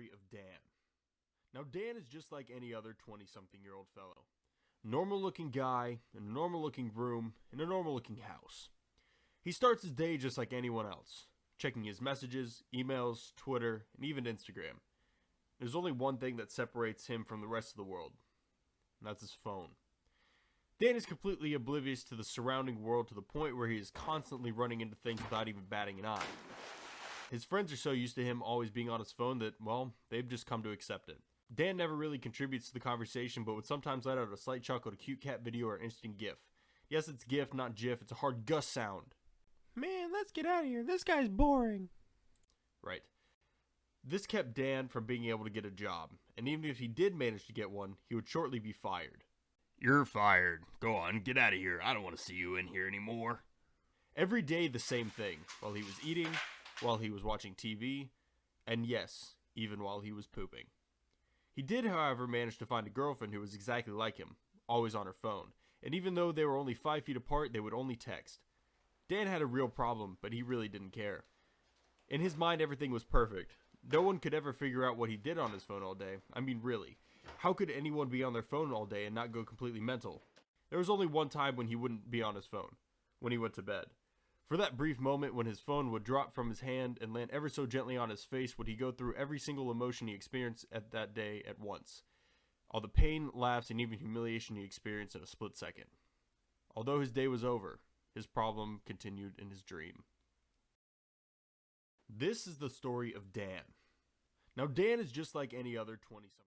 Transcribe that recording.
story of Dan. Now, Dan is just like any other 20-something-year-old fellow. Normal-looking guy, in a normal-looking room, in a normal-looking house. He starts his day just like anyone else, checking his messages, emails, Twitter, and even Instagram. There's only one thing that separates him from the rest of the world, and that's his phone. Dan is completely oblivious to the surrounding world to the point where he is constantly running into things without even batting an eye. His friends are so used to him always being on his phone that, well, they've just come to accept it. Dan never really contributes to the conversation, but would sometimes let out a slight chuckle at a cute cat video or an instant GIF. Yes, it's GIF, not GIF. It's a hard Gus sound. Man, let's get out of here. This guy's boring. Right. This kept Dan from being able to get a job, and even if he did manage to get one, he would shortly be fired. You're fired. Go on, get out of here. I don't want to see you in here anymore. Every day the same thing, while he was eating, while he was watching TV, and yes, even while he was pooping. He did, however, manage to find a girlfriend who was exactly like him, always on her phone, and even though they were only 5 feet apart, they would only text. Dan had a real problem, but he really didn't care. In his mind, everything was perfect. No one could ever figure out what he did on his phone all day. I mean, really. How could anyone be on their phone all day and not go completely mental? There was only one time when he wouldn't be on his phone, when he went to bed. For that brief moment when his phone would drop from his hand and land ever so gently on his face, would he go through every single emotion he experienced at that day at once. All the pain, laughs, and even humiliation he experienced in a split second. Although his day was over, his problem continued in his dream. This is the story of Dan. Now, Dan is just like any other 20-something.